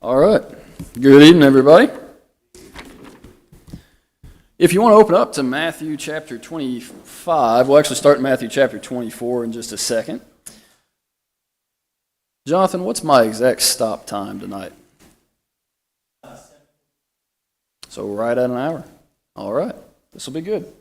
All right. Good evening, everybody. If you want to open up to Matthew chapter 25, we'll actually start in Matthew chapter 24 in just a second. Jonathan, what's my exact stop time tonight? So right at an hour. All right. This will be good.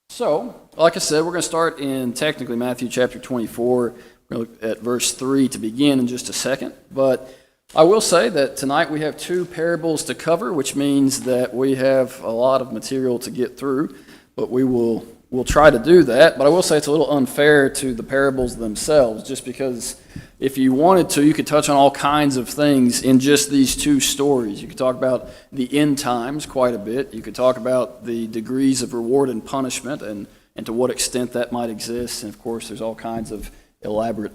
So, like I said, we're going to start in technically Matthew chapter 24. We're going to look at verse 3 to begin in just a second. But I will say that tonight we have two parables to cover, which means that we have a lot of material to get through, but we'll try to do that. But I will say it's a little unfair to the parables themselves, just because if you wanted to, you could touch on all kinds of things in just these two stories. You could talk about the end times quite a bit. You could talk about the degrees of reward and punishment and to what extent that might exist. And of course, there's all kinds of elaborate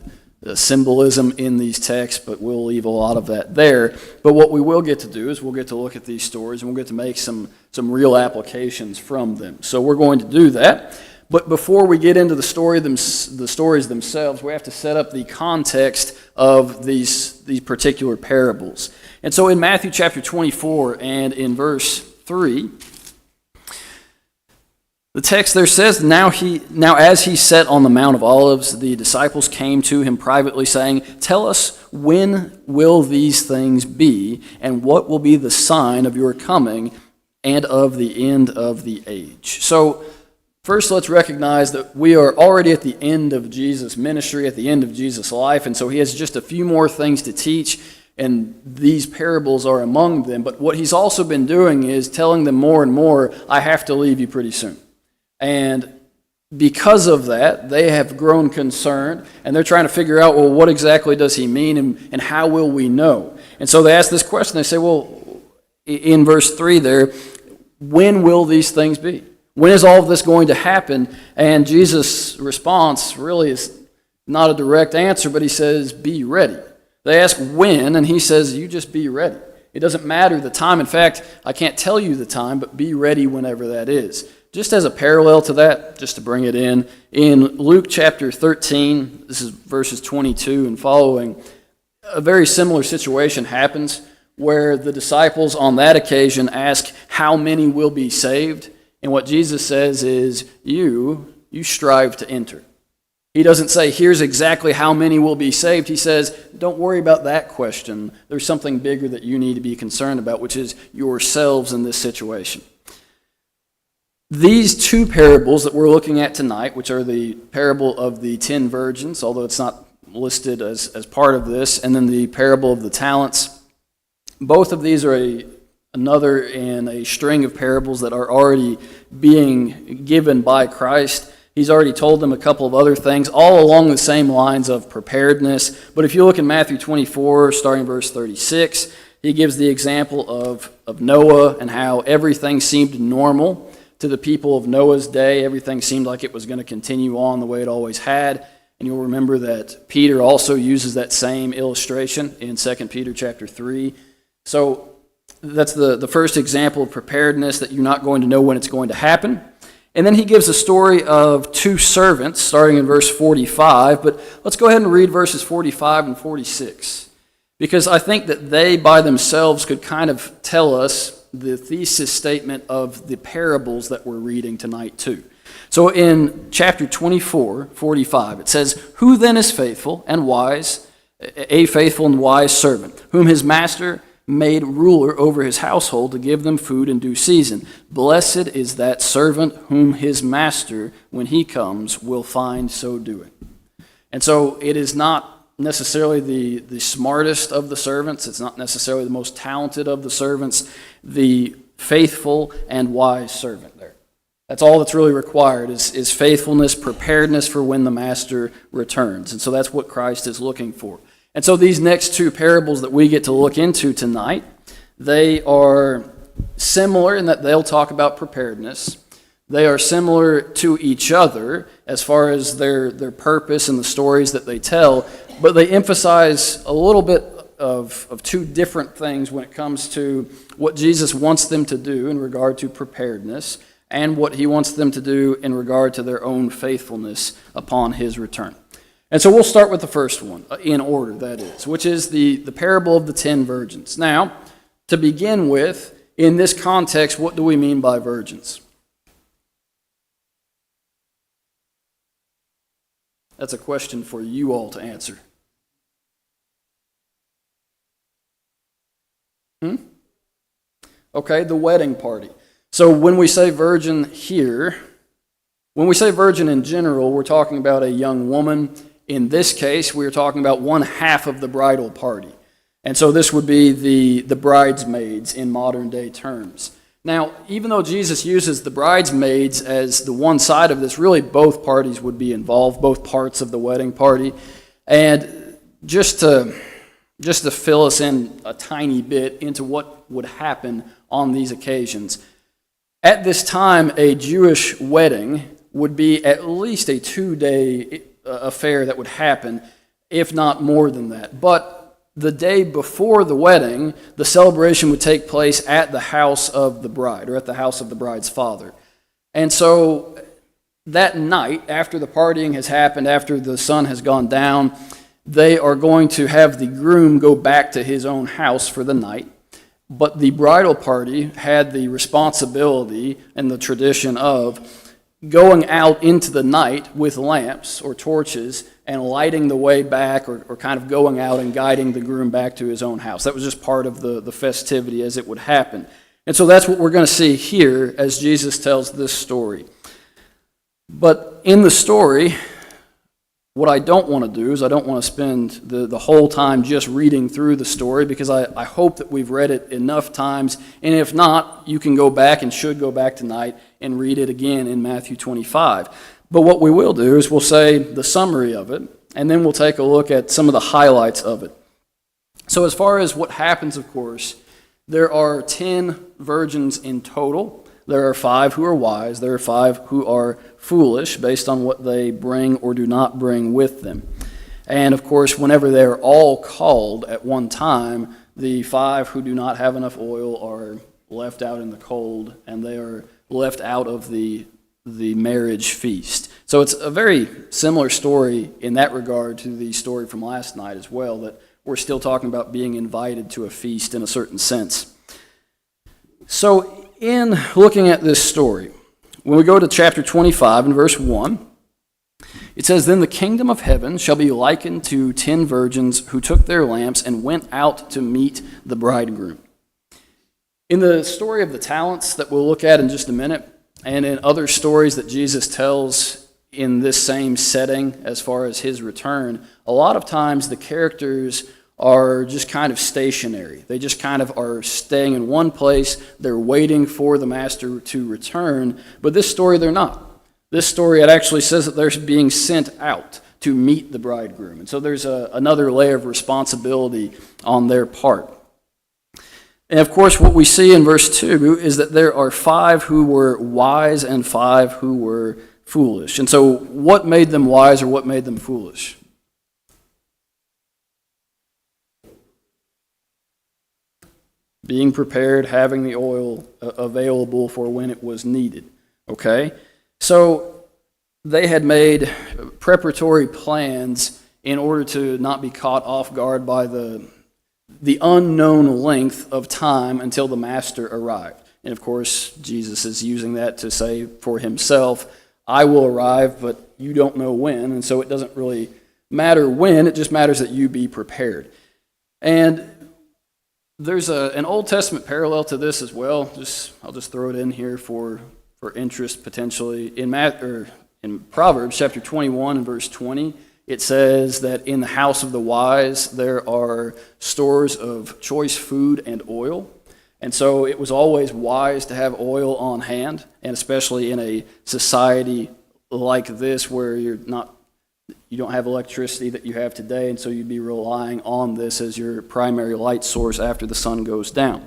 symbolism in these texts, but we'll leave a lot of that there. But what we will get to do is we'll get to look at these stories and we'll get to make some real applications from them. So we're going to do that. But before we get into the stories themselves, we have to set up the context of these particular parables. And so in Matthew chapter 24 and in verse 3, the text there says, Now as he sat on the Mount of Olives, the disciples came to him privately, saying, Tell us, when will these things be, and what will be the sign of your coming and of the end of the age? So, first, let's recognize that we are already at the end of Jesus' ministry, at the end of Jesus' life, and so he has just a few more things to teach, and these parables are among them. But what he's also been doing is telling them more and more, I have to leave you pretty soon. And because of that, they have grown concerned, and they're trying to figure out, well, what exactly does he mean, and how will we know? And so they ask this question. They say, well, in verse 3 there, when will these things be? When is all of this going to happen? And Jesus' response really is not a direct answer, but he says, be ready. They ask when, and he says, you just be ready. It doesn't matter the time. In fact, I can't tell you the time, but be ready whenever that is. Just as a parallel to that, just to bring it in Luke chapter 13, this is verses 22 and following, a very similar situation happens where the disciples on that occasion ask how many will be saved. And what Jesus says is, you strive to enter. He doesn't say, here's exactly how many will be saved. He says, don't worry about that question. There's something bigger that you need to be concerned about, which is yourselves in this situation. These two parables that we're looking at tonight, which are the parable of the 10 virgins, although it's not listed as part of this, and then the parable of the talents, both of these are another in a string of parables that are already being given by Christ. He's already told them a couple of other things, all along the same lines of preparedness. But if you look in Matthew 24, starting verse 36, he gives the example of Noah and how everything seemed normal to the people of Noah's day. Everything seemed like it was going to continue on the way it always had. And you'll remember that Peter also uses that same illustration in 2 Peter chapter 3. So that's the first example of preparedness, that you're not going to know when it's going to happen. And then he gives a story of two servants, starting in verse 45. But let's go ahead and read verses 45 and 46, because I think that they by themselves could kind of tell us the thesis statement of the parables that we're reading tonight too. So in chapter 24, 45, it says, Who then is faithful and wise, a faithful and wise servant, whom his master made ruler over his household to give them food in due season? Blessed is that servant whom his master, when he comes, will find so doing. And so it is not necessarily the smartest of the servants. It's not necessarily the most talented of the servants. The faithful and wise servant there. That's all that's really required is faithfulness, preparedness for when the master returns. And so that's what Christ is looking for. And so these next two parables that we get to look into tonight, they are similar in that they'll talk about preparedness. They are similar to each other as far as their purpose and the stories that they tell, but they emphasize a little bit of two different things when it comes to what Jesus wants them to do in regard to preparedness and what he wants them to do in regard to their own faithfulness upon his return. And so we'll start with the first one, in order, that is, which is the parable of the 10 virgins. Now, to begin with, in this context, what do we mean by virgins? That's a question for you all to answer. Okay, the wedding party. So when we say virgin here, when we say virgin in general, we're talking about a young woman. In this case, we're talking about one half of the bridal party. And so this would be the bridesmaids in modern day terms. Now, even though Jesus uses the bridesmaids as the one side of this, really both parties would be involved, both parts of the wedding party. And just to fill us in a tiny bit into what would happen on these occasions, at this time, a Jewish wedding would be at least a 2-day affair that would happen, if not more than that. But the day before the wedding, the celebration would take place at the house of the bride, or at the house of the bride's father. And so that night, after the partying has happened, after the sun has gone down, they are going to have the groom go back to his own house for the night. But the bridal party had the responsibility and the tradition of going out into the night with lamps or torches and lighting the way back, or kind of going out and guiding the groom back to his own house. That was just part of the festivity as it would happen. And so that's what we're going to see here as Jesus tells this story. But in the story, what I don't want to do is I don't want to spend the whole time just reading through the story, because I hope that we've read it enough times, and if not, you can go back and should go back tonight and read it again in Matthew 25. But what we will do is we'll say the summary of it, and then we'll take a look at some of the highlights of it. So as far as what happens, of course, there are 10 virgins in total. There are 5 who are wise. There are 5 who are foolish based on what they bring or do not bring with them. And of course, whenever they're all called at one time, the 5 who do not have enough oil are left out in the cold, and they are left out of the marriage feast. So it's a very similar story in that regard to the story from last night as well, that we're still talking about being invited to a feast in a certain sense. So in looking at this story, when we go to chapter 25 and verse 1, it says, "Then the kingdom of heaven shall be likened to 10 virgins who took their lamps and went out to meet the bridegroom." In the story of the talents that we'll look at in just a minute, and in other stories that Jesus tells in this same setting as far as his return, a lot of times the characters are just kind of stationary. They just kind of are staying in one place. They're waiting for the master to return. But this story, they're not. This story, it actually says that they're being sent out to meet the bridegroom. And so there's another layer of responsibility on their part. And of course, what we see in verse 2 is that there are 5 who were wise and 5 who were foolish. And so what made them wise, or what made them foolish? Being prepared, having the oil available for when it was needed. Okay? So they had made preparatory plans in order to not be caught off guard by the unknown length of time until the master arrived. And of course, Jesus is using that to say for himself, I will arrive, but you don't know when. And so it doesn't really matter when, it just matters that you be prepared. And there's an Old Testament parallel to this as well. I'll just throw it in here for interest potentially. In Proverbs chapter 21 and verse 20, it says that in the house of the wise there are stores of choice food and oil. And so it was always wise to have oil on hand, and especially in a society like this where you don't have electricity that you have today, and so you'd be relying on this as your primary light source after the sun goes down.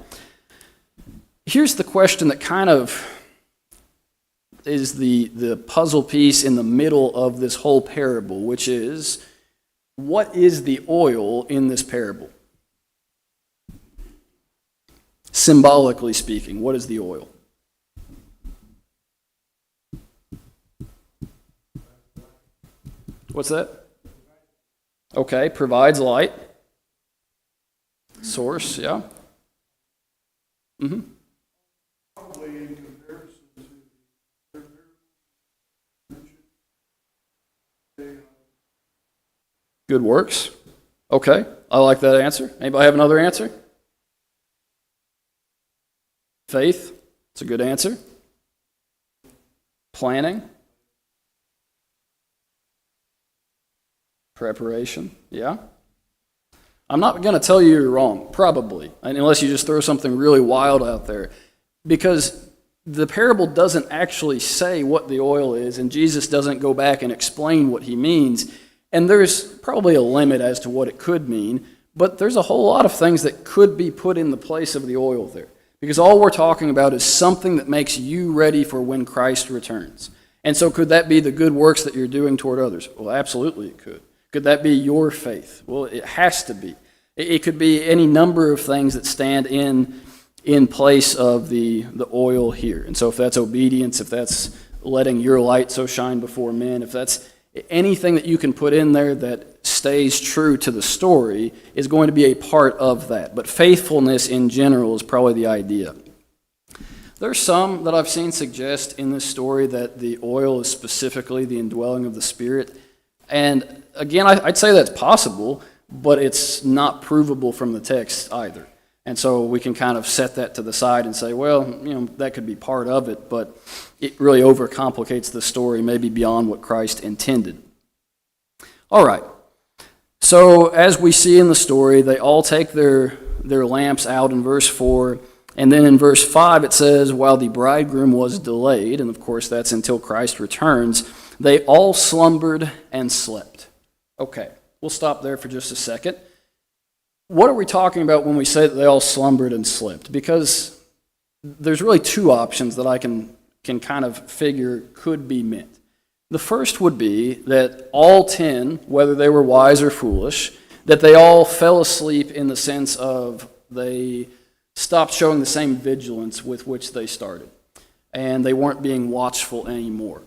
Here's the question that kind of is the puzzle piece in the middle of this whole parable, which is, what is the oil in this parable? Symbolically speaking, what is the oil? What's that? Okay, provides light. Source, yeah. Mm-hmm. Good works. Okay, I like that answer. Anybody have another answer? Faith. It's a good answer. Planning. Preparation. Yeah. I'm not going to tell you you're wrong, probably, unless you just throw something really wild out there. Because the parable doesn't actually say what the oil is, and Jesus doesn't go back and explain what he means. And there's probably a limit as to what it could mean, but there's a whole lot of things that could be put in the place of the oil there. Because all we're talking about is something that makes you ready for when Christ returns. And so could that be the good works that you're doing toward others? Well, absolutely it could. Could that be your faith? Well, it has to be. It could be any number of things that stand in place of the oil here. And so if that's obedience, if that's letting your light so shine before men, if that's anything that you can put in there that stays true to the story is going to be a part of that. But faithfulness in general is probably the idea. There's some that I've seen suggest in this story that the oil is specifically the indwelling of the Spirit. And again, I'd say that's possible, but it's not provable from the text either. And so we can kind of set that to the side and say, well, that could be part of it, but it really overcomplicates the story, maybe beyond what Christ intended. All right. So as we see in the story, they all take their lamps out in verse 4, and then in verse 5 it says, while the bridegroom was delayed, and of course that's until Christ returns, they all slumbered and slept. Okay, we'll stop there for just a second. What are we talking about when we say that they all slumbered and slept? Because there's really two options that I can kind of figure could be meant. The first would be that all 10, whether they were wise or foolish, that they all fell asleep in the sense of they stopped showing the same vigilance with which they started, and they weren't being watchful anymore.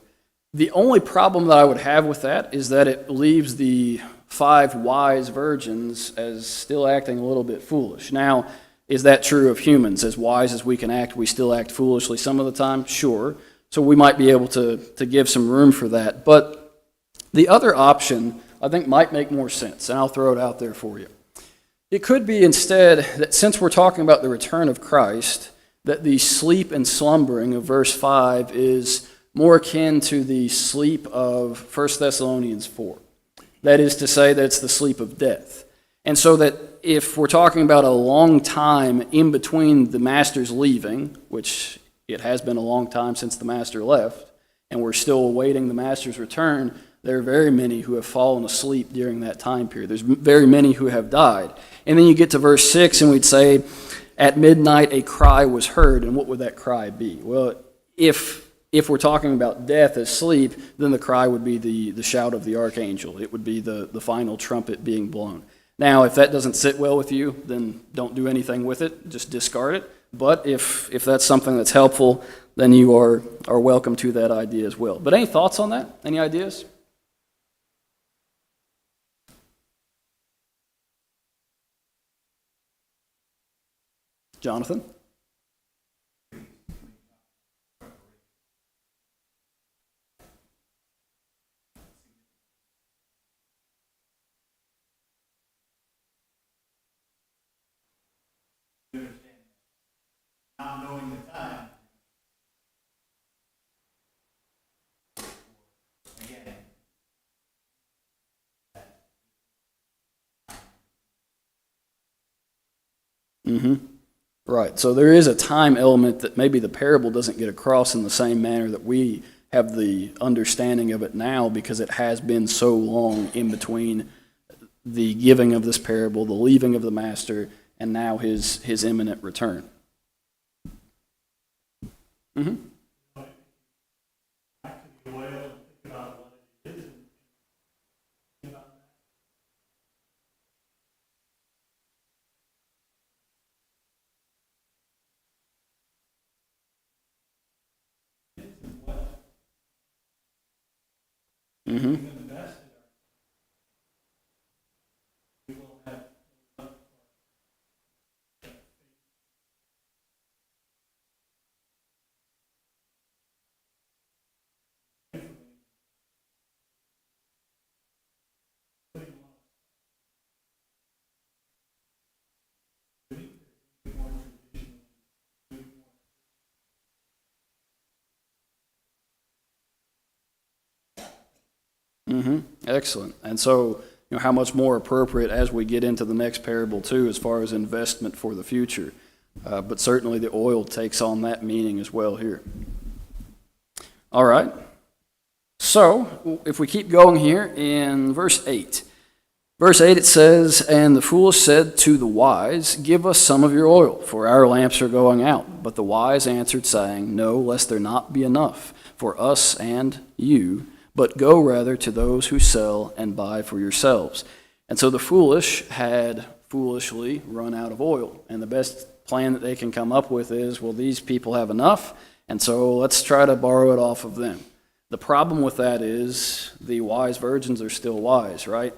The only problem that I would have with that is that it leaves the 5 wise virgins as still acting a little bit foolish. Now, is that true of humans? As wise as we can act, we still act foolishly some of the time? Sure. So we might be able to give some room for that. But the other option, I think, might make more sense, and I'll throw it out there for you. It could be instead that since we're talking about the return of Christ, that the sleep and slumbering of verse 5 is more akin to the sleep of 1 Thessalonians 4. That is to say that it's the sleep of death. And so that if we're talking about a long time in between the master's leaving, which it has been a long time since the master left, and we're still awaiting the master's return, there are very many who have fallen asleep during that time period. There's very many who have died. And then you get to verse 6 and we'd say, at midnight a cry was heard, and what would that cry be? Well, if we're talking about death as sleep, then the cry would be the shout of the archangel. It would be the final trumpet being blown. Now, if that doesn't sit well with you, then don't do anything with it. Just discard it. But if that's something that's helpful, then you are welcome to that idea as well. But any thoughts on that? Any ideas? Jonathan? Not knowing the time. Again. Mm-hmm. Right. So there is a time element that maybe the parable doesn't get across in the same manner that we have the understanding of it now, because it has been so long in between the giving of this parable, the leaving of the master, and now his imminent return. Mm-hmm. Back to the oil and think about what it is and think about that. And what Mm-hmm. the best Excellent. And so, how much more appropriate as we get into the next parable too, as far as investment for the future. But certainly the oil takes on that meaning as well here. All right. So, if we keep going here in verse 8. Verse 8 it says, "And the foolish said to the wise, 'Give us some of your oil, for our lamps are going out.' But the wise answered, saying, 'No, lest there not be enough for us and you, but go rather to those who sell and buy for yourselves.' And so the foolish had foolishly run out of oil. And the best plan that they can come up with is, well, these people have enough, and so let's try to borrow it off of them. The problem with that is the wise virgins are still wise, right?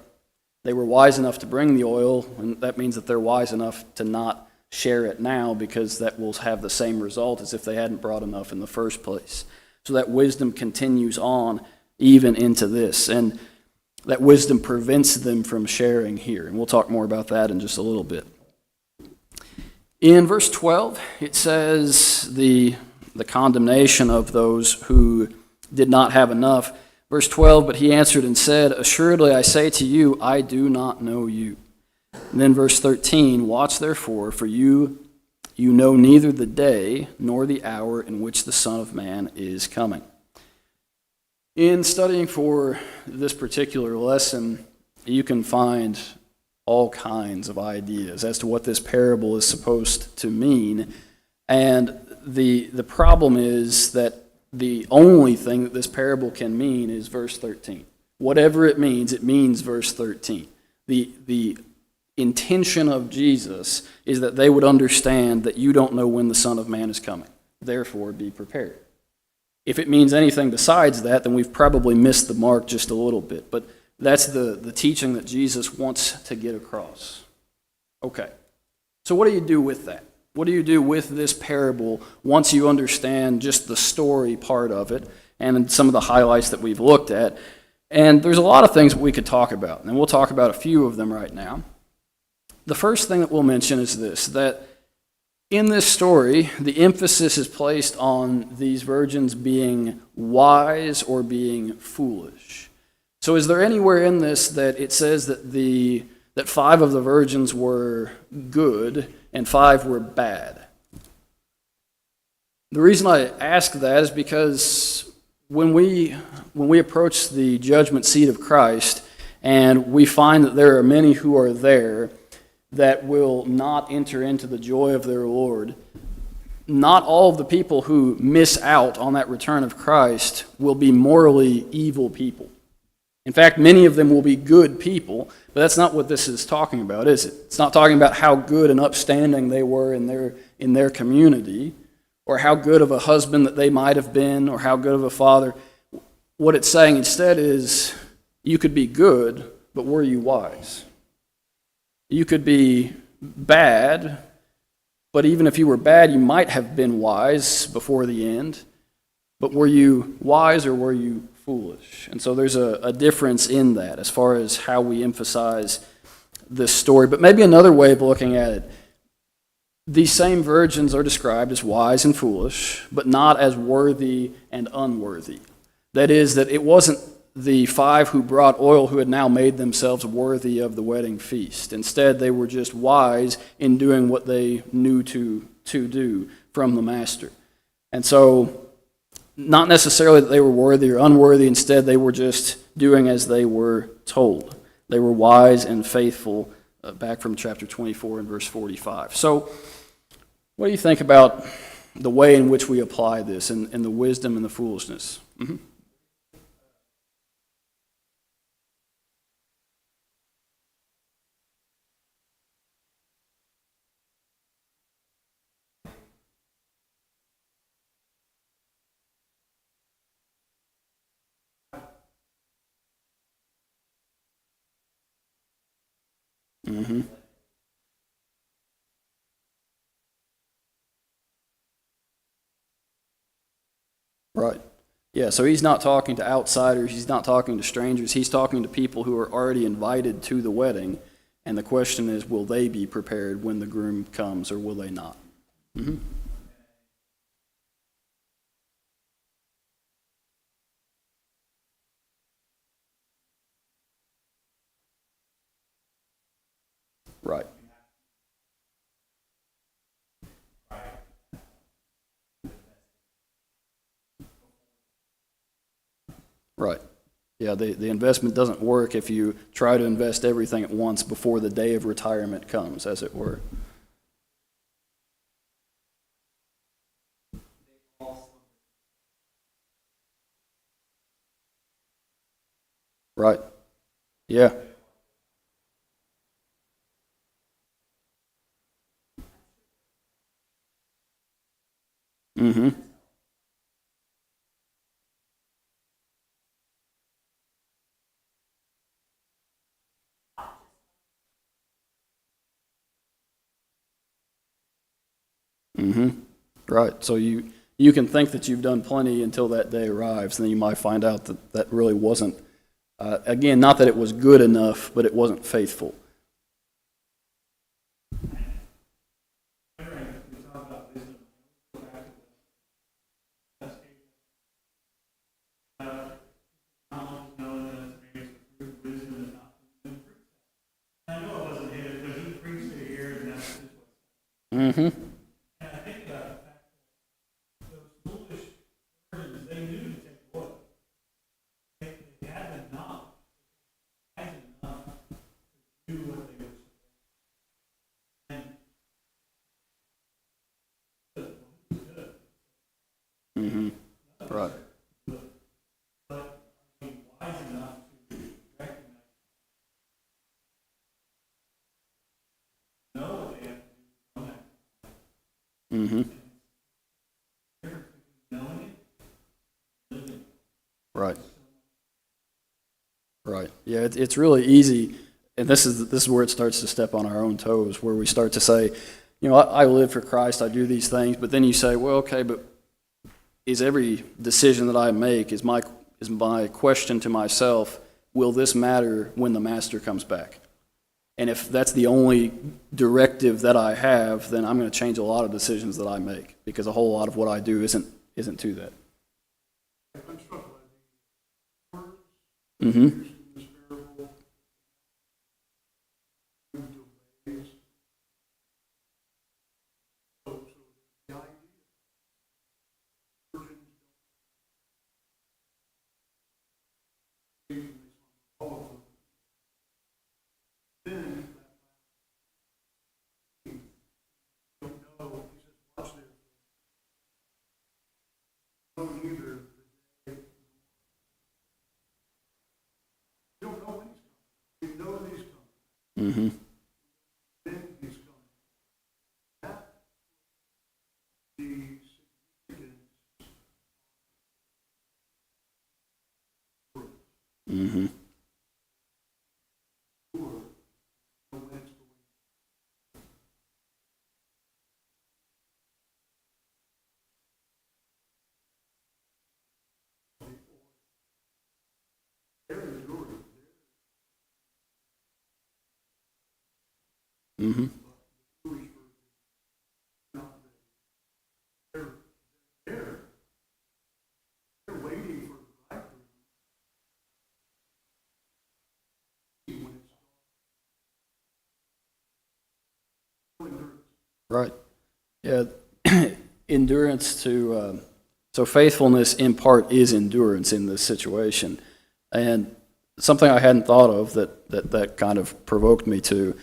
They were wise enough to bring the oil, and that means that they're wise enough to not share it now, because that will have the same result as if they hadn't brought enough in the first place. So that wisdom continues on even into this, and that wisdom prevents them from sharing here. And we'll talk more about that in just a little bit. In verse 12, it says the condemnation of those who did not have enough. Verse 12, "But he answered and said, Assuredly I say to you, I do not know you." And then verse 13, "Watch therefore, for you know neither the day nor the hour in which the Son of Man is coming." In studying for this particular lesson, you can find all kinds of ideas as to what this parable is supposed to mean. And the problem is that the only thing that this parable can mean is verse 13. Whatever it means verse 13. The intention of Jesus is that they would understand that you don't know when the Son of Man is coming. Therefore, be prepared. If it means anything besides that, then we've probably missed the mark just a little bit. But that's the teaching that Jesus wants to get across. Okay. So what do you do with that? What do you do with this parable once you understand just the story part of it and some of the highlights that we've looked at? And there's a lot of things that we could talk about, and we'll talk about a few of them right now. The first thing that we'll mention is this, that in this story, the emphasis is placed on these virgins being wise or being foolish. So is there anywhere in this that it says that 5 of the virgins were good and 5 were bad? The reason I ask that is because when we approach the judgment seat of Christ and we find that there are many who are there that will not enter into the joy of their Lord, not all of the people who miss out on that return of Christ will be morally evil people. In fact, many of them will be good people, but that's not what this is talking about, is it? It's not talking about how good and upstanding they were in their community, or how good of a husband that they might have been, or how good of a father. What it's saying instead is, you could be good, but were you wise? You could be bad, but even if you were bad, you might have been wise before the end. But were you wise or were you foolish? And so there's a difference in that as far as how we emphasize this story. But maybe another way of looking at it, these same virgins are described as wise and foolish, but not as worthy and unworthy. That is, that it wasn't the 5 who brought oil who had now made themselves worthy of the wedding feast. Instead, they were just wise in doing what they knew to do from the master. And so, not necessarily that they were worthy or unworthy. Instead, they were just doing as they were told. They were wise and faithful, back from chapter 24 and verse 45. So, what do you think about the way in which we apply this and the wisdom and the foolishness? Mm-hmm. Mm-hmm. Right. Yeah, so he's not talking to outsiders, he's not talking to strangers, he's talking to people who are already invited to the wedding, and the question is, will they be prepared when the groom comes, or will they not? Mm-hmm. Right. Yeah, the investment doesn't work if you try to invest everything at once before the day of retirement comes, as it were. Right. Yeah. Mm-hmm. Mm-hmm. Right. So you can think that you've done plenty until that day arrives, and then you might find out that that really wasn't, again, not that it was good enough, but it wasn't faithful. We talk about wisdom. Go back to the best case. Knowledge, knowing that maybe it's the fruit of wisdom and not the fruit. I know it wasn't his, but he preached it here, and that's just what. Mm-hmm. And I think about the fact that those foolish virgins, they knew to take oil. They had the knowledge, wise enough to do what they were supposed to. And Mm-hmm. Right. but being wise enough to recognize, know what they have to do from that. Mm-hmm. Difference between knowing it and living it. Right. Right. Yeah, it's really easy, and this is where it starts to step on our own toes, where we start to say, I live for Christ, I do these things, but then you say, well, okay, but is every decision that I make, is my question to myself, will this matter when the master comes back? And if that's the only directive that I have, then I'm going to change a lot of decisions that I make, because a whole lot of what I do isn't to that. Mm-hmm. Mm-hmm. Mm-hmm. Mm-hmm. Right. Yeah. Endurance so faithfulness in part is endurance in this situation. And something I hadn't thought of that kind of provoked me to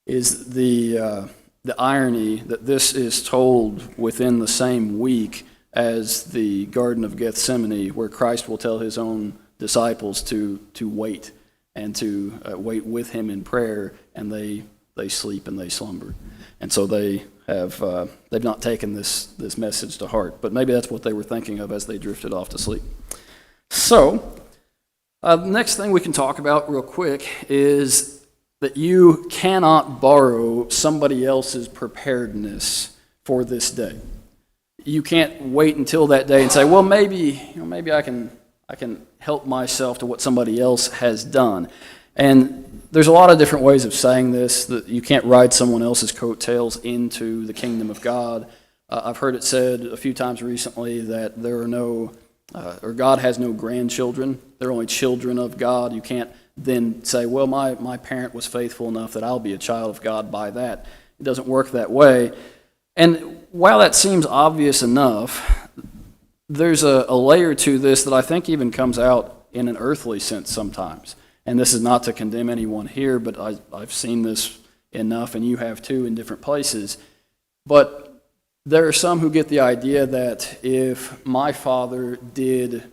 is the irony that this is told within the same week as the Garden of Gethsemane, where Christ will tell his own disciples to wait and to wait with him in prayer, and they sleep and they slumber. And so they've not taken this message to heart, but maybe that's what they were thinking of as they drifted off to sleep. So, the next thing we can talk about real quick is that you cannot borrow somebody else's preparedness for this day. You can't wait until that day and say, well, maybe I can help myself to what somebody else has done. And there's a lot of different ways of saying this, that you can't ride someone else's coattails into the kingdom of God. I've heard it said a few times recently that there are no, or God has no grandchildren. They're only children of God. You can't then say, well, my parent was faithful enough that I'll be a child of God by that. It doesn't work that way. And while that seems obvious enough, there's a layer to this that I think even comes out in an earthly sense sometimes. And this is not to condemn anyone here, but I've seen this enough, and you have too, in different places. But there are some who get the idea that if my father did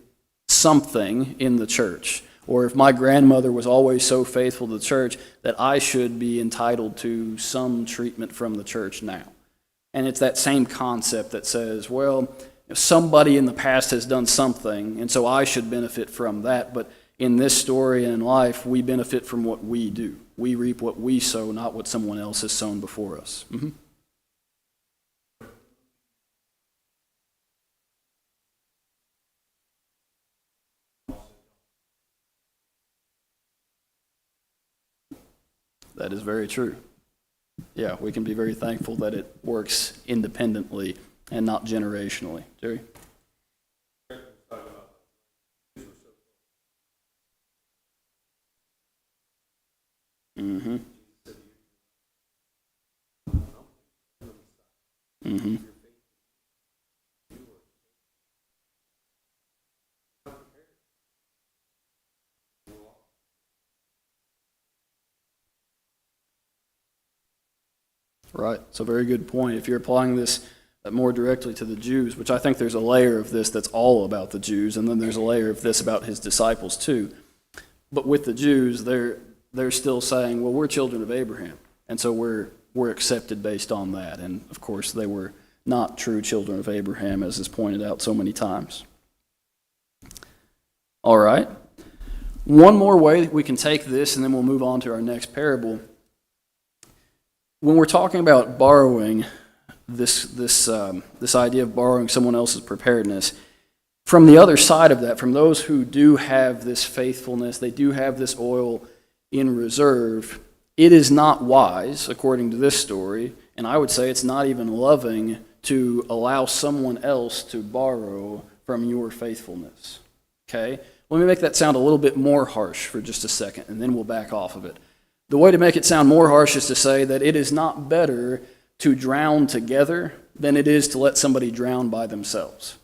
something in the church, or if my grandmother was always so faithful to the church, that I should be entitled to some treatment from the church now. And it's that same concept that says, well, somebody in the past has done something, and so I should benefit from that. But in this story and in life, we benefit from what we do. We reap what we sow, not what someone else has sown before us. Mm-hmm. That is very true. Yeah, we can be very thankful that it works independently and not generationally. Jerry? Mm-hmm. Mm-hmm. Right. It's a very good point. If you're applying this more directly to the Jews, which I think there's a layer of this that's all about the Jews, and then there's a layer of this about his disciples too. But with the Jews, they're still saying, well, we're children of Abraham, and so we're accepted based on that. And of course, they were not true children of Abraham, as is pointed out so many times. All right. One more way that we can take this, and then we'll move on to our next parable. When we're talking about borrowing, this idea of borrowing someone else's preparedness, from the other side of that, from those who do have this faithfulness, they do have this oil in reserve, it is not wise, according to this story, and I would say it's not even loving to allow someone else to borrow from your faithfulness. Okay? Let me make that sound a little bit more harsh for just a second, and then we'll back off of it. The way to make it sound more harsh is to say that it is not better to drown together than it is to let somebody drown by themselves,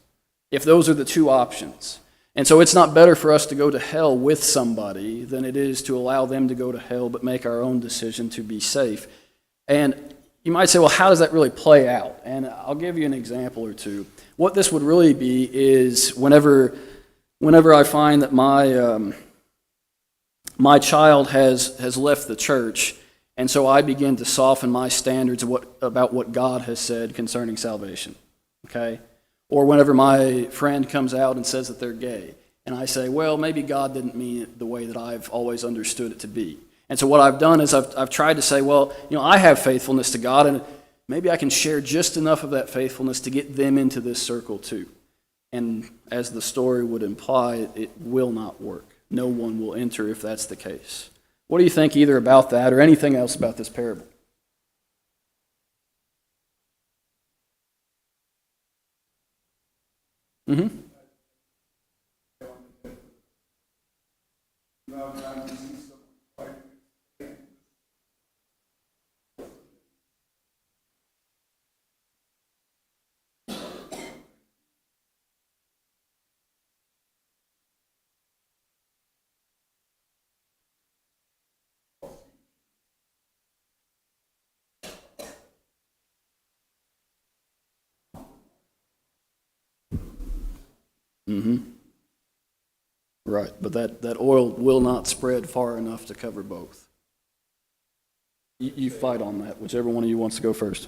if those are the two options. And so it's not better for us to go to hell with somebody than it is to allow them to go to hell but make our own decision to be safe. And you might say, well, how does that really play out? And I'll give you an example or two. What this would really be is whenever I find that my child has left the church, and so I begin to soften my standards about what God has said concerning salvation, okay? Or whenever my friend comes out and says that they're gay, and I say, well, maybe God didn't mean it the way that I've always understood it to be. And so what I've done is I've tried to say, well, I have faithfulness to God, and maybe I can share just enough of that faithfulness to get them into this circle too. And as the story would imply, it will not work. No one will enter if that's the case. What do you think either about that or anything else about this parable? Mm-hmm. Mm-hmm. Right, but that oil will not spread far enough to cover both. You fight on that, whichever one of you wants to go first.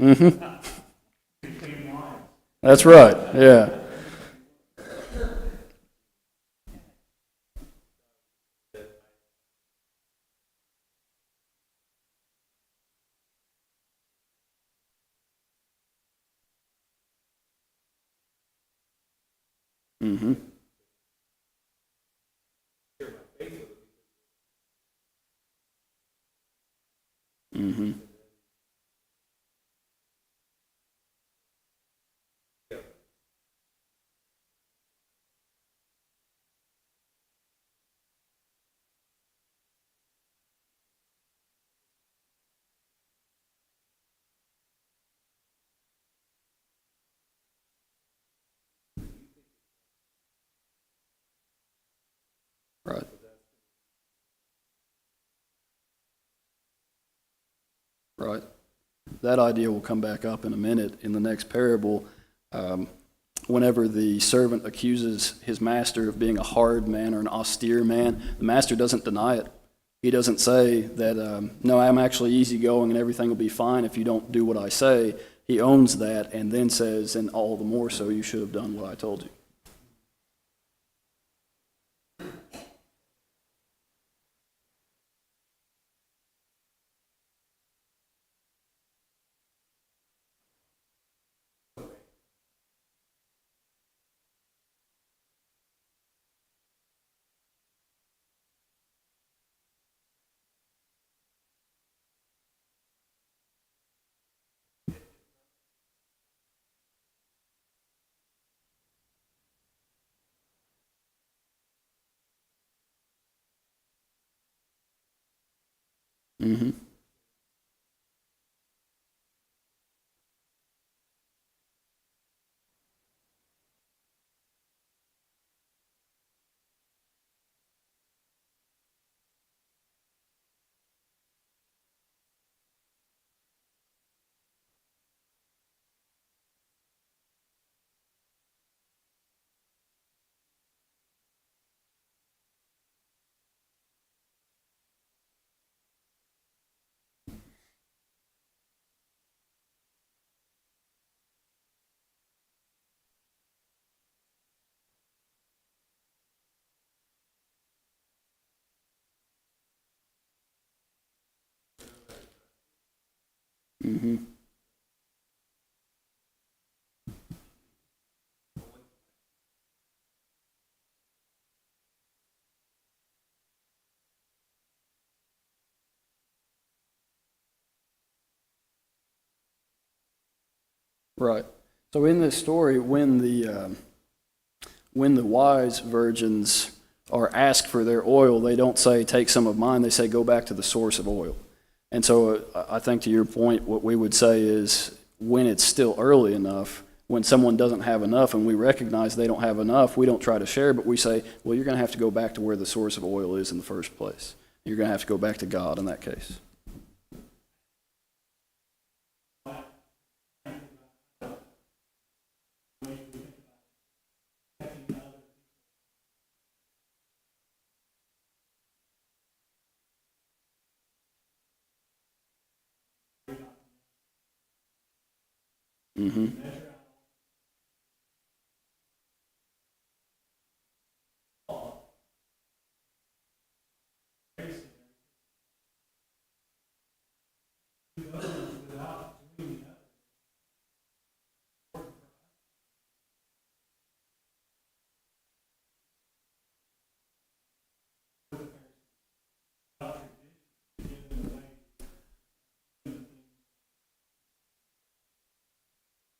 Mm-hmm. That's right, yeah. Mm-hmm. Mm-hmm. Right. That idea will come back up in a minute in the next parable. Whenever the servant accuses his master of being a hard man or an austere man, the master doesn't deny it. He doesn't say that, no, I'm actually easygoing and everything will be fine if you don't do what I say. He owns that and then says, and all the more so, you should have done what I told you. Mm-hmm. Mm-hmm. Right. So in this story, when the wise virgins are asked for their oil, they don't say, take some of mine. They say, go back to the source of oil. And so I think to your point, what we would say is when it's still early enough, when someone doesn't have enough and we recognize they don't have enough, we don't try to share, but we say, well, you're going to have to go back to where the source of oil is in the first place. You're going to have to go back to God in that case. Mm-hmm.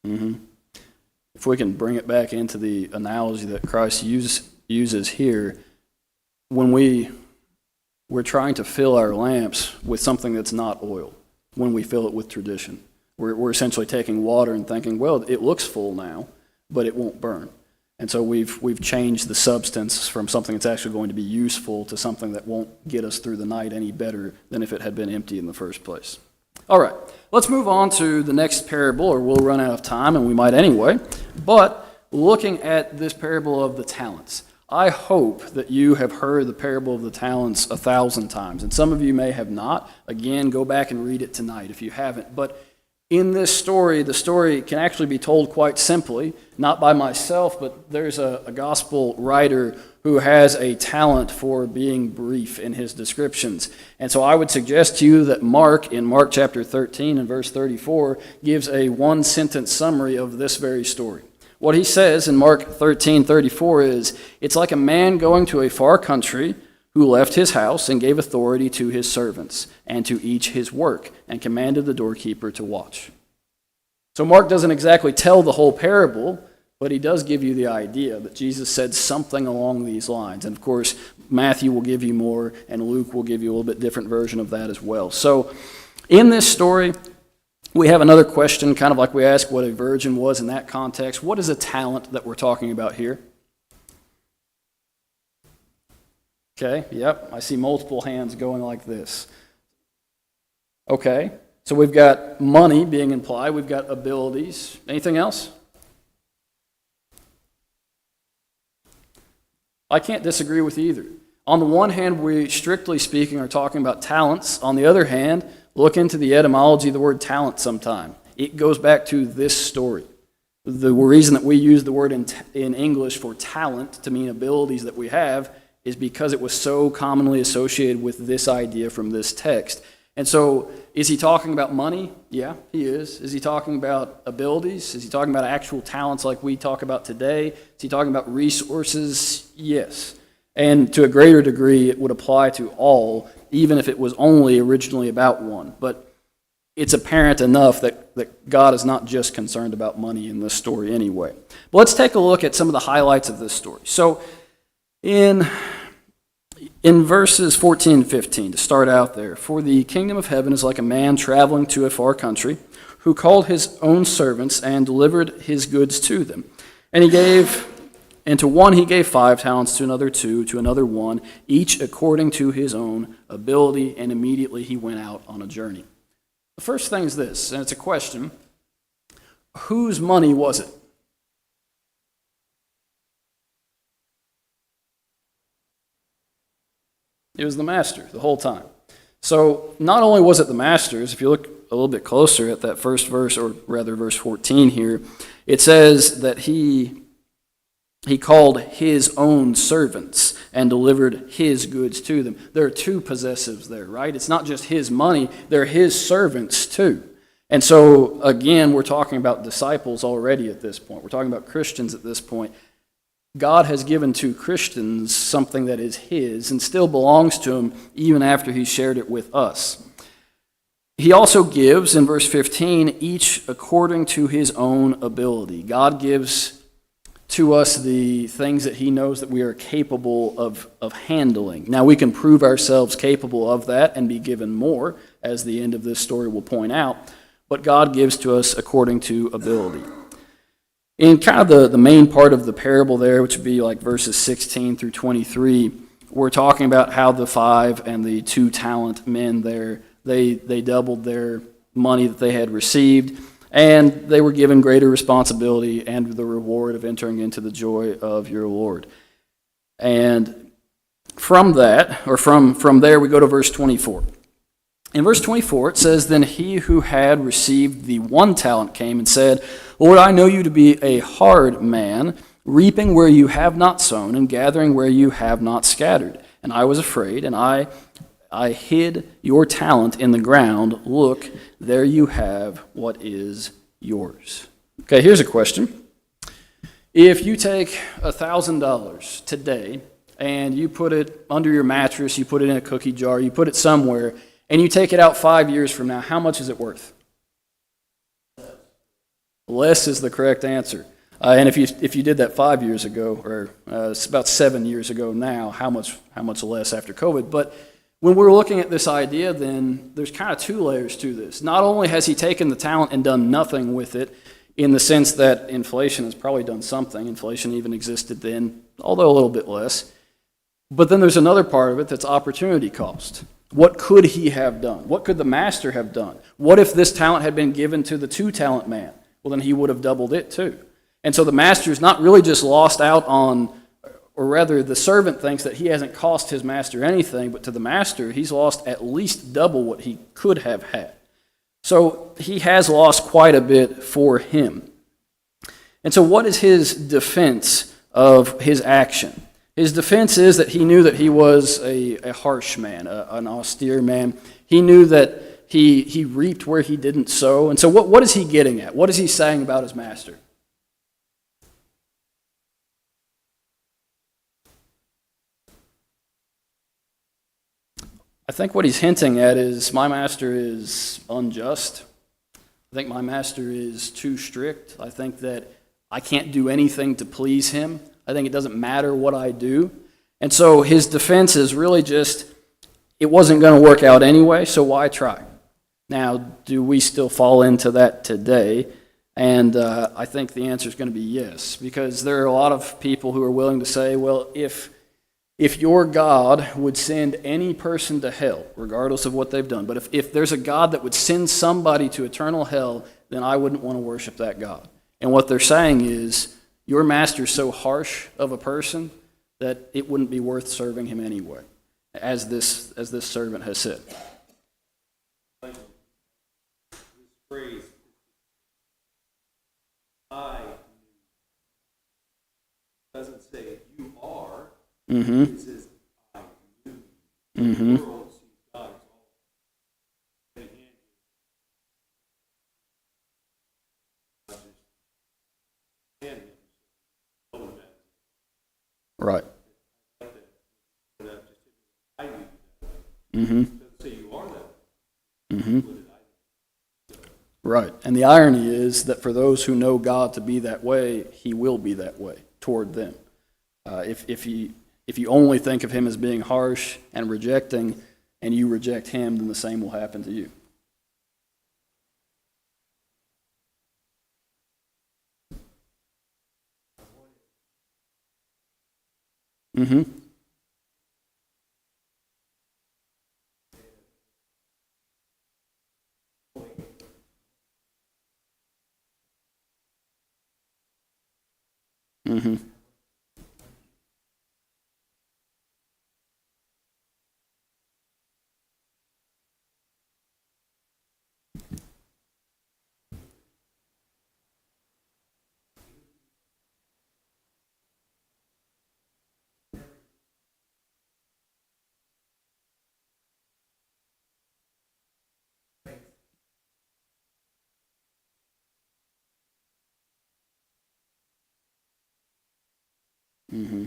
Mm-hmm. If we can bring it back into the analogy that Christ uses here, when we're trying to fill our lamps with something that's not oil, when we fill it with tradition, we're essentially taking water and thinking, well, it looks full now, but it won't burn. And so we've changed the substance from something that's actually going to be useful to something that won't get us through the night any better than if it had been empty in the first place. All right, let's move on to the next parable, or we'll run out of time, and we might anyway. But looking at this parable of the talents, I hope that you have heard the parable of the talents 1,000 times, and some of you may have not. Again, go back and read it tonight if you haven't. But in this story, the story can actually be told quite simply, not by myself, but there's a gospel writer who has a talent for being brief in his descriptions. And so I would suggest to you that Mark, in Mark chapter 13 and verse 34, gives a one-sentence summary of this very story. What he says in Mark 13:34 is, it's like a man going to a far country who left his house and gave authority to his servants and to each his work, and commanded the doorkeeper to watch. So Mark doesn't exactly tell the whole parable, but he does give you the idea that Jesus said something along these lines. And of course, Matthew will give you more, and Luke will give you a little bit different version of that as well. So in this story, we have another question, kind of like we asked what a virgin was in that context. What is a talent that we're talking about here? Okay, yep, I see multiple hands going like this. Okay, So we've got money being implied, we've got abilities. Anything else? I can't disagree with either. On the one hand, we, strictly speaking, are talking about talents. On the other hand, look into the etymology of the word talent sometime. It goes back to this story. The reason that we use the word in English for talent to mean abilities that we have is because it was so commonly associated with this idea from this text. And so, is he talking about money? Yeah, he is. Is he talking about abilities? Is he talking about actual talents like we talk about today? Is he talking about resources? Yes. And to a greater degree, it would apply to all, even if it was only originally about one. But it's apparent enough that God is not just concerned about money in this story anyway. But let's take a look at some of the highlights of this story. So in verses 14 and 15, to start out there, "For the kingdom of heaven is like a man traveling to a far country, who called his own servants and delivered his goods to them. And to one he gave 5 talents, to another 2, to another 1, each according to his own ability, and immediately he went out on a journey." The first thing is this, and it's a question: whose money was it? It was the master the whole time. So not only was it the master's, if you look a little bit closer at that first verse, or rather verse 14 here, it says that he called his own servants and delivered his goods to them. There are 2 possessives there, right? It's not just his money, they're his servants too. And so, again, we're talking about disciples already at this point. We're talking about Christians at this point. God has given to Christians something that is his and still belongs to him even after he shared it with us. He also gives, in verse 15, each according to his own ability. God gives to us the things that he knows that we are capable of handling. Now, we can prove ourselves capable of that and be given more, as the end of this story will point out, but God gives to us according to ability. In kind of the main part of the parable there, which would be like verses 16 through 23, we're talking about how the 5 and the 2 talent men there, they doubled their money that they had received, and they were given greater responsibility and the reward of entering into the joy of your Lord. And from that, or from there, we go to verse 24. In verse 24, it says, "Then he who had received the 1 talent came and said, Lord, I know you to be a hard man, reaping where you have not sown and gathering where you have not scattered. And I was afraid, and I hid your talent in the ground. Look, there you have what is yours." Okay, here's a question. If you take $1,000 today and you put it under your mattress, you put it in a cookie jar, you put it somewhere, and you take it out 5 years from now, how much is it worth? Less is the correct answer. And if you did that 5 years ago, or it's about 7 years ago now, how much less after COVID? But when we're looking at this idea, then there's kind of 2 layers to this. Not only has he taken the talent and done nothing with it, in the sense that inflation has probably done something. Inflation even existed then, although a little bit less. But then there's another part of it that's opportunity cost. What could he have done? What could the master have done? What if this talent had been given to the 2 talent man? Well, then he would have doubled it too. And so the master's not really just lost out on, or rather the servant thinks that he hasn't cost his master anything, but to the master, he's lost at least double what he could have had. So he has lost quite a bit for him. And so what is his defense of his action? His defense is that he knew that he was a harsh man, an austere man. He knew that he reaped where he didn't sow. And so what is he getting at? What is he saying about his master? I think what he's hinting at is my master is unjust. I think my master is too strict. I think that I can't do anything to please him. I think it doesn't matter what I do. And so his defense is really just, it wasn't going to work out anyway, so why try? Now, do we still fall into that today? And I think the answer is going to be yes, because there are a lot of people who are willing to say, well, if if your God would send any person to hell, regardless of what they've done, but if there's a God that would send somebody to eternal hell, then I wouldn't want to worship that God. And what they're saying is, your master's so harsh of a person that it wouldn't be worth serving him anyway, as this servant has said. This phrase, I doesn't say you are. Mm-hmm. It says I knew. Mm-hmm. The world sees God as all. Right. Mm-hmm. Mm-hmm. Right. And the irony is that for those who know God to be that way, he will be that way toward them. If you only think of him as being harsh and rejecting, and you reject him, then the same will happen to you. Mm-hmm. Mm-hmm. Mm-hmm.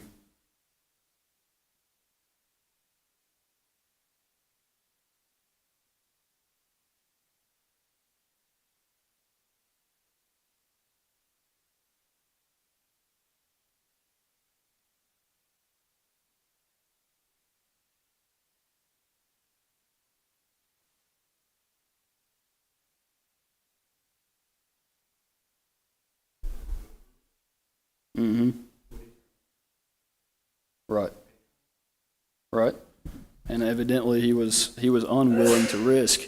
Mm-hmm. Right. Right. And evidently he was unwilling to risk.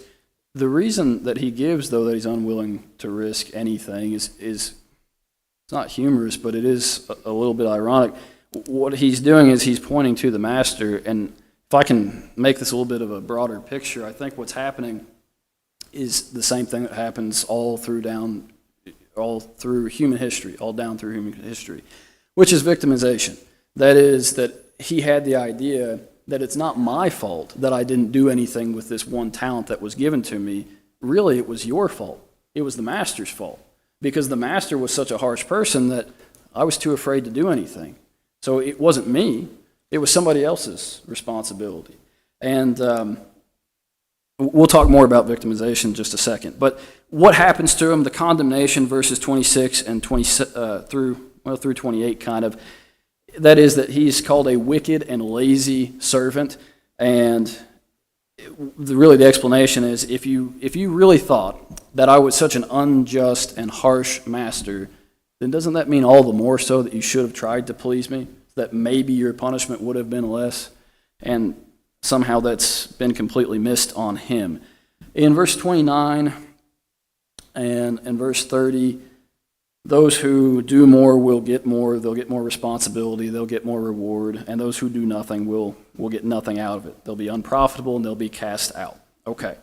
The reason that he gives, though, that he's unwilling to risk anything is it's not humorous, but it is a little bit ironic. What he's doing is he's pointing to the master, and if I can make this a little bit of a broader picture, I think what's happening is the same thing that happens all through human history, which is victimization. That is that he had the idea that it's not my fault that I didn't do anything with this one talent that was given to me. Really, it was your fault. It was the master's fault, because the master was such a harsh person that I was too afraid to do anything. So it wasn't me. It was somebody else's responsibility. And we'll talk more about victimization in just a second. But what happens to him, the condemnation, verses 26 and 20, through 28 kind of, that is that he's called a wicked and lazy servant. And really the explanation is, if you really thought that I was such an unjust and harsh master, then doesn't that mean all the more so that you should have tried to please me, that maybe your punishment would have been less? And somehow that's been completely missed on him. In verse 29 and verse 30, those who do more will get more. They'll get more responsibility. They'll get more reward. And those who do nothing will get nothing out of it. They'll be unprofitable and they'll be cast out. Okay.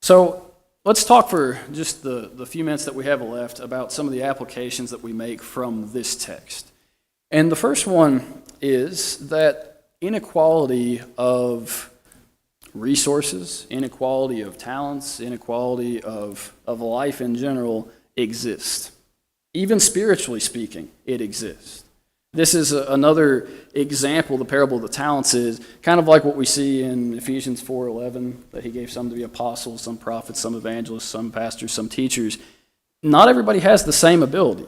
So let's talk for just the few minutes that we have left about some of the applications that we make from this text. And the first one is that inequality of resources, inequality of talents, inequality of life in general exists. Even spiritually speaking, it exists. This is another example. The parable of the talents is kind of like what we see in Ephesians 4:11, that he gave some to be apostles, some prophets, some evangelists, some pastors, some teachers. Not everybody has the same ability,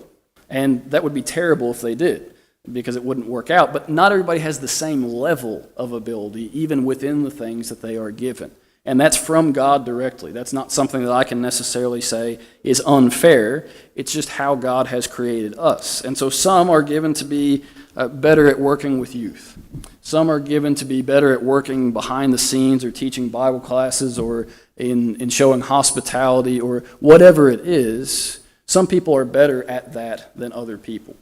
and that would be terrible if they did, because it wouldn't work out. But not everybody has the same level of ability, even within the things that they are given. And that's from God directly. That's not something that I can necessarily say is unfair. It's just how God has created us. And so some are given to be better at working with youth. Some are given to be better at working behind the scenes or teaching Bible classes or in showing hospitality or whatever it is. Some people are better at that than other people.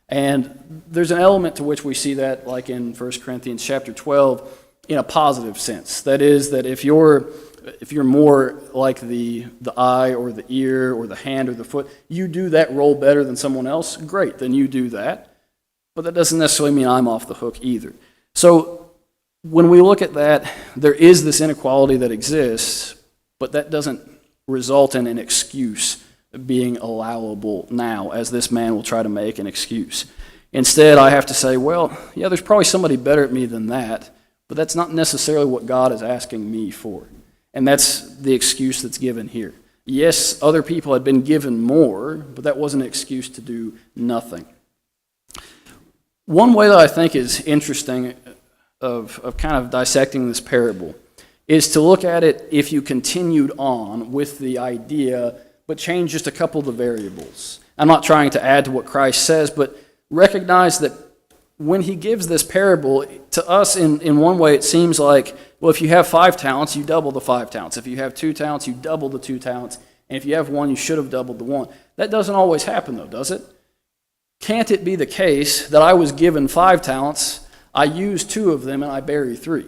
And there's an element to which we see that, like in 1 Corinthians chapter 12, in a positive sense. That is, that if you're more like the eye or the ear or the hand or the foot, you do that role better than someone else, great, then you do that. But that doesn't necessarily mean I'm off the hook either. So when we look at that, there is this inequality that exists, but that doesn't result in an excuse being allowable now, as this man will try to make an excuse. Instead, I have to say, well, yeah, there's probably somebody better at me than that, but that's not necessarily what God is asking me for. And that's the excuse that's given here. Yes, other people had been given more, but that wasn't an excuse to do nothing. One way that I think is interesting of kind of dissecting this parable is to look at it if you continued on with the idea, but change just a couple of the variables. I'm not trying to add to what Christ says, but recognize that when he gives this parable, to us in one way it seems like, well, if you have 5 talents, you double the 5 talents. If you have 2 talents, you double the 2 talents. And if you have 1, you should have doubled the 1. That doesn't always happen though, does it? Can't it be the case that I was given 5 talents, I use 2 of them, and I bury 3?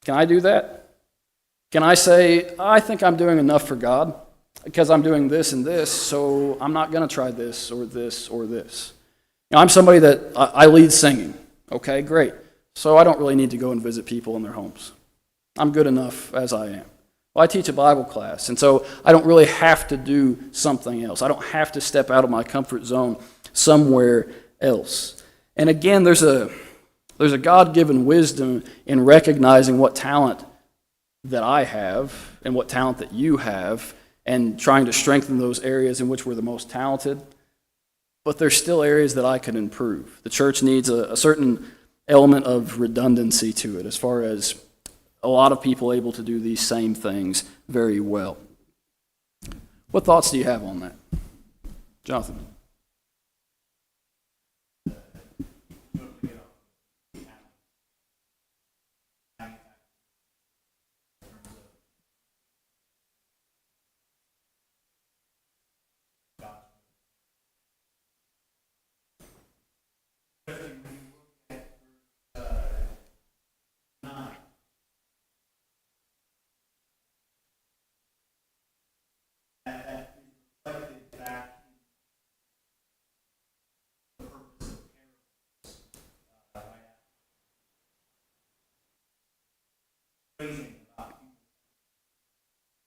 Can I do that? Can I say, I think I'm doing enough for God because I'm doing this and this, so I'm not going to try this or this or this? You know, I'm somebody that I lead singing. Okay, great. So I don't really need to go and visit people in their homes. I'm good enough as I am. Well, I teach a Bible class, and so I don't really have to do something else. I don't have to step out of my comfort zone somewhere else. And again, there's a God-given wisdom in recognizing what talent that I have and what talent that you have and trying to strengthen those areas in which we're the most talented. But there's still areas that I can improve. The church needs a certain element of redundancy to it as far as a lot of people able to do these same things very well. What thoughts do you have on that? Jonathan?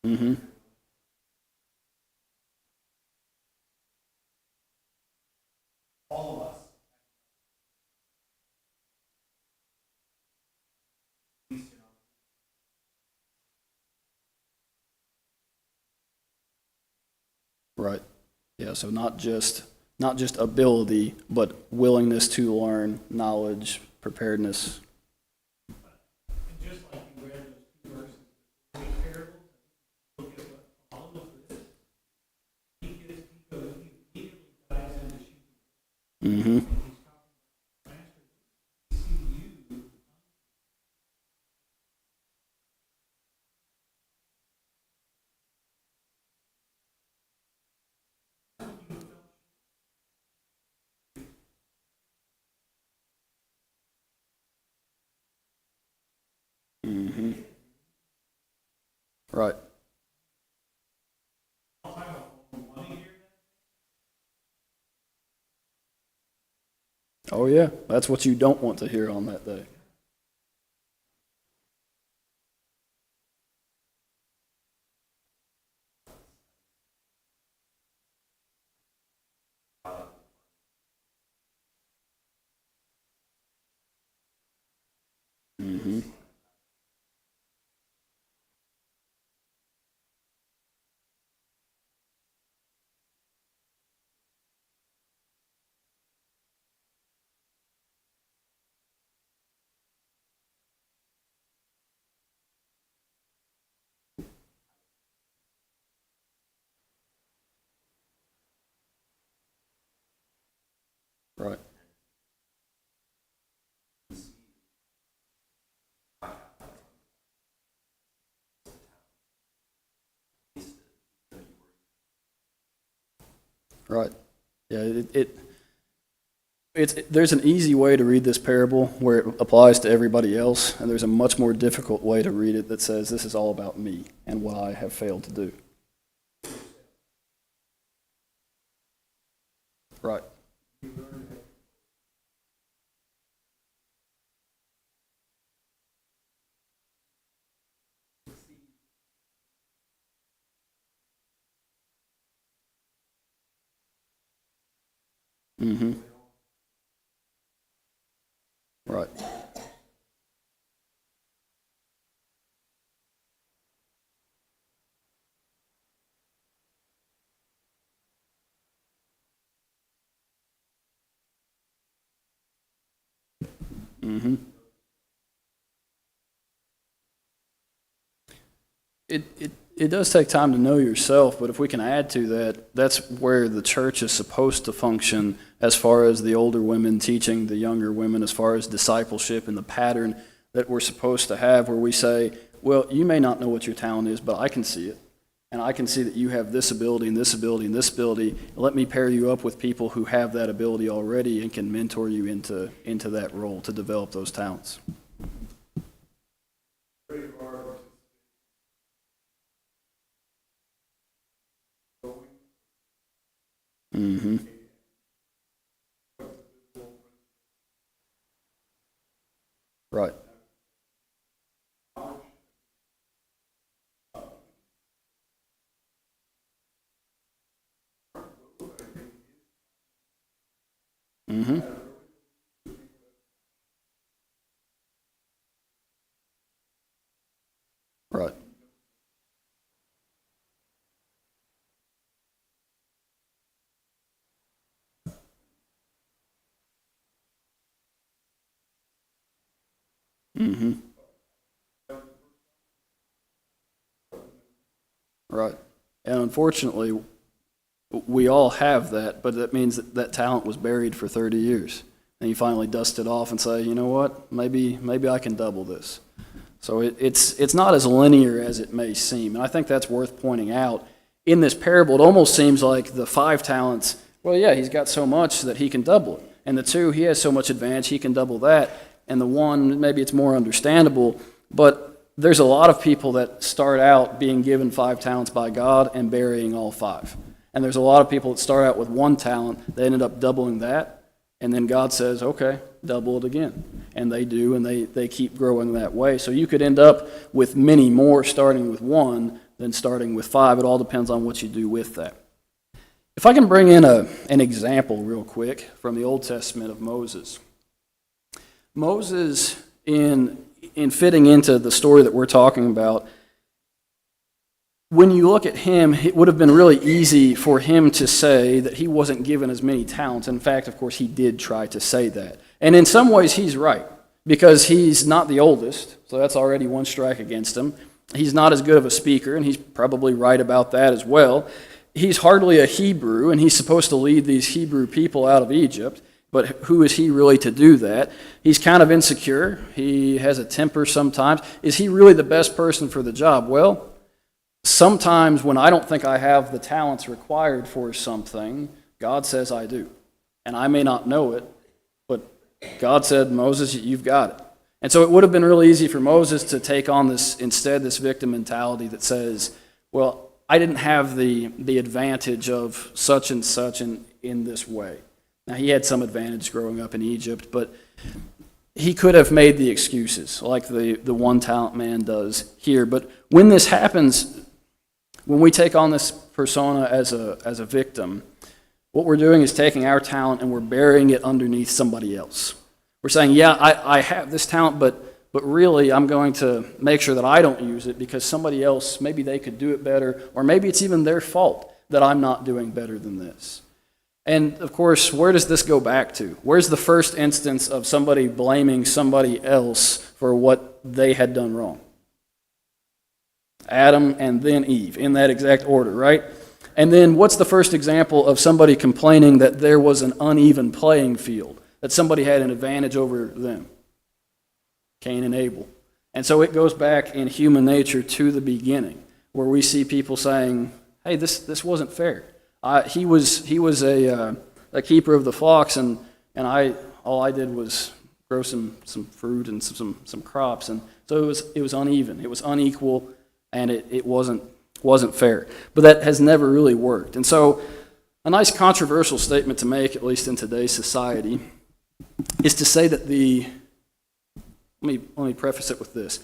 Mm-hmm. All of us. Right. Yeah, so not just ability, but willingness to learn, knowledge, preparedness. And just like you read those 2 verses, the parables, look at what follows this. He immediately dives into sheep. Mm-hmm. And he's talking about master. We see you. Mm-hmm. Right. Oh yeah, that's what you don't want to hear on that day. Mm-hmm. Right. Right. Yeah, there's an easy way to read this parable where it applies to everybody else, and there's a much more difficult way to read it that says this is all about me and what I have failed to do. Right. Mm-hmm. Right. Mm-hmm. It does take time to know yourself, but if we can add to that, that's where the church is supposed to function as far as the older women teaching the younger women, as far as discipleship and the pattern that we're supposed to have, where we say, well, you may not know what your talent is, but I can see it. And I can see that you have this ability and this ability and this ability. Let me pair you up with people who have that ability already and can mentor you into that role to develop those talents. Mm-hmm. Right. Mm-hmm. Right. Mm-hmm. Right. And unfortunately, we all have that, but that means that that talent was buried for 30 years. And you finally dust it off and say, you know what, maybe I can double this. So it's not as linear as it may seem. And I think that's worth pointing out. In this parable, it almost seems like the 5 talents, well, yeah, he's got so much that he can double it. And the 2, he has so much advantage, he can double that. And the 1, maybe it's more understandable, but there's a lot of people that start out being given 5 talents by God and burying all 5. And there's a lot of people that start out with 1 talent, they ended up doubling that, and then God says, okay, double it again. And they do, and they keep growing that way. So you could end up with many more starting with 1 than starting with 5. It all depends on what you do with that. If I can bring in an example real quick from the Old Testament of Moses. Moses, in fitting into the story that we're talking about, when you look at him, it would have been really easy for him to say that he wasn't given as many talents. In fact, of course, he did try to say that. And in some ways, he's right, because he's not the oldest, so that's already 1 strike against him. He's not as good of a speaker, and he's probably right about that as well. He's hardly a Hebrew, and he's supposed to lead these Hebrew people out of Egypt, but who is he really to do that? He's kind of insecure. He has a temper sometimes. Is he really the best person for the job? Well, sometimes when I don't think I have the talents required for something, God says I do. And I may not know it, but God said, Moses, you've got it. And so it would have been really easy for Moses to take on this victim mentality that says, well, I didn't have the advantage of such and such in this way. Now, he had some advantage growing up in Egypt, but he could have made the excuses like the 1 talent man does here. But when this happens, when we take on this persona as a victim, what we're doing is taking our talent and we're burying it underneath somebody else. We're saying, yeah, I have this talent, but really I'm going to make sure that I don't use it because somebody else, maybe they could do it better, or maybe it's even their fault that I'm not doing better than this. And of course, where does this go back to? Where's the first instance of somebody blaming somebody else for what they had done wrong? Adam and then Eve, in that exact order, right? And then what's the first example of somebody complaining that there was an uneven playing field, that somebody had an advantage over them? Cain and Abel. And so it goes back in human nature to the beginning, where we see people saying, hey, this wasn't fair. He was a keeper of the flocks, and all I did was grow some fruit and some crops, and so it was uneven, it was unequal, and it wasn't fair. But that has never really worked. And so a nice controversial statement to make, at least in today's society, is to say that let me preface it with this.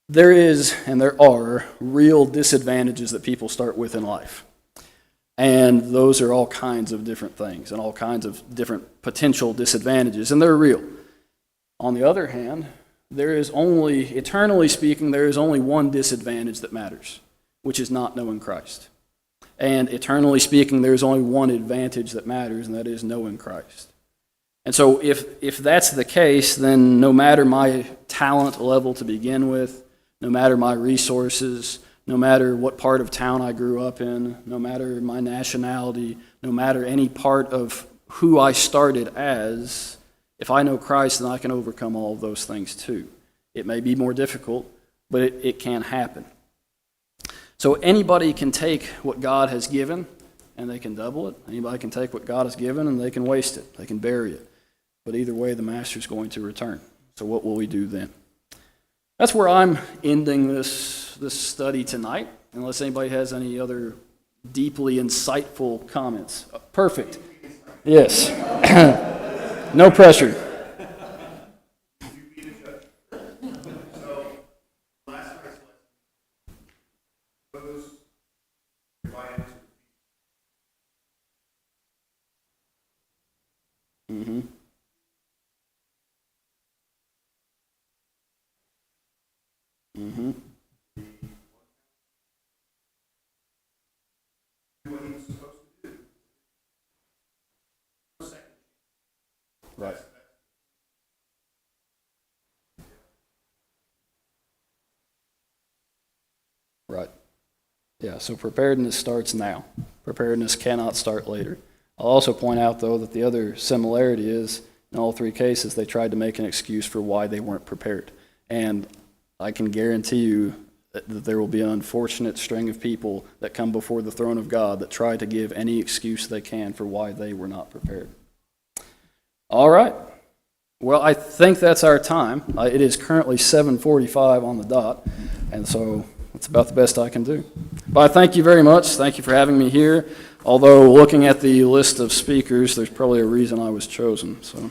There is and there are real disadvantages that people start with in life. And those are all kinds of different things and all kinds of different potential disadvantages, and they're real. On the other hand, eternally speaking, there is only one disadvantage that matters, which is not knowing Christ. And eternally speaking, there is only one advantage that matters, and that is knowing Christ. And so if that's the case, then no matter my talent level to begin with, no matter my resources, no matter what part of town I grew up in, no matter my nationality, no matter any part of who I started as, if I know Christ, then I can overcome all of those things too. It may be more difficult, but it can happen. So anybody can take what God has given and they can double it. Anybody can take what God has given and they can waste it. They can bury it. But either way, the Master's going to return. So what will we do then? That's where I'm ending this study tonight, unless anybody has any other deeply insightful comments. Perfect. Yes. No pressure. Mm-hmm. Mm-hmm. Right. Right. Yeah, so preparedness starts now. Preparedness cannot start later. I'll also point out, though, that the other similarity is, in all three cases, they tried to make an excuse for why they weren't prepared. And I can guarantee you that there will be an unfortunate string of people that come before the throne of God that try to give any excuse they can for why they were not prepared. All right. Well, I think that's our time. It is currently 7:45 on the dot, and so that's about the best I can do. But I thank you very much. Thank you for having me here. Although looking at the list of speakers, there's probably a reason I was chosen. So.